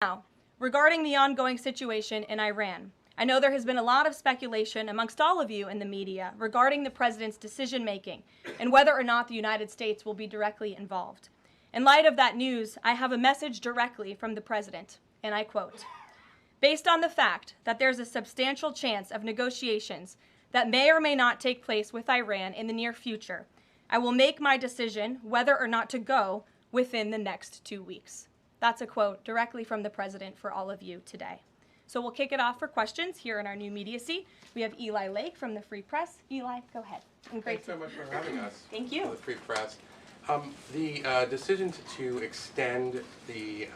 Now, regarding the ongoing situation in Iran, I know there has been a lot of speculation amongst all of you in the media regarding the president's decision-making and whether or not the United States will be directly involved. In light of that news, I have a message directly from the president, and I quote, "Based on the fact that there's a substantial chance of negotiations that may or may not take place with Iran in the near future, I will make my decision whether or not to go within the next 2 weeks." That's a quote directly from the president for all of you today. So we'll kick it off for questions here in our new media seat. We have Eli Lake from the Free Press. Eli, go ahead. Thanks so much for having us. Thank you. For the Free Press. The decision to extend the,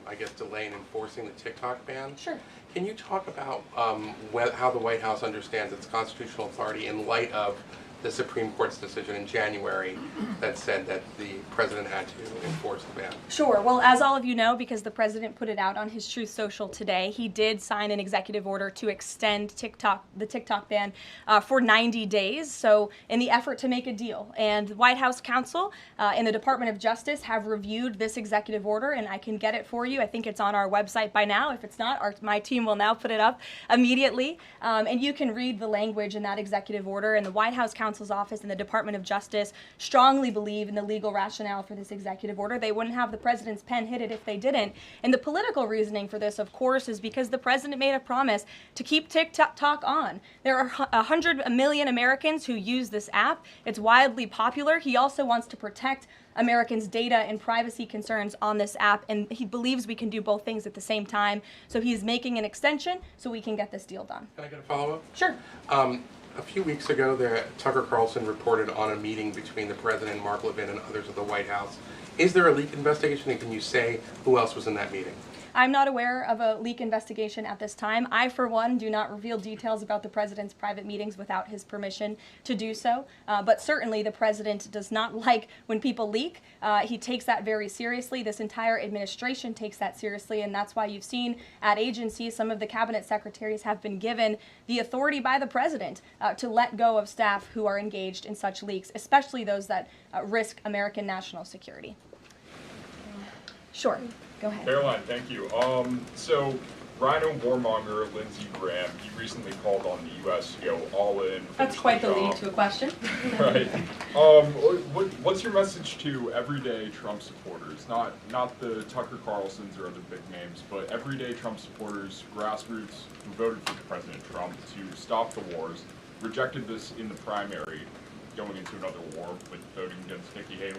I guess, delay in enforcing the TikTok ban. Sure. Can you talk about how the White House understands its constitutional authority in light of the Supreme Court's decision in January that said that the president had to enforce the ban? Sure. Well, as all of you know, because the president put it out on his Truth Social today, he did sign an executive order to extend the TikTok ban for 90 days. So in the effort to make a deal. And the White House counsel and the Department of Justice have reviewed this executive order, and I can get it for you. I think it's on our website by now. If it's not, my team will now put it up immediately. And you can read the language in that executive order. And the White House counsel's office and the Department of Justice strongly believe in the legal rationale for this executive order. They wouldn't have the president's pen hit it if they didn't. And the political reasoning for this, of course, is because the president made a promise to keep TikTok on. There are 100 million Americans who use this app. It's wildly popular. He also wants to protect Americans' data and privacy concerns on this app, and he believes we can do both things at the same time. So he's making an extension so we can get this deal done. Can I get a follow-up? Sure. A few weeks ago, Tucker Carlson reported on a meeting between the president and Mark Levin and others at the White House. Is there a leak investigation, and can you say who else was in that meeting? I'm not aware of a leak investigation at this time. I, for one, do not reveal details about the president's private meetings without his permission to do so. But certainly the president does not like when people leak. He takes that very seriously. This entire administration takes that seriously, and that's why you've seen at agencies some of the cabinet secretaries have been given the authority by the president to let go of staff who are engaged in such leaks, especially those that risk American national security. Sure. Go ahead. Caroline, thank you. So, Rhino warmonger Lindsey Graham, he recently called on the U.S. to go all in. That's quite the lead to a question. Right. What's your message to everyday Trump supporters? Not the Tucker Carlsons or other big names, but everyday Trump supporters, grassroots who voted for President Trump to stop the wars, rejected this in the primary, going into another war with voting against Nikki Haley.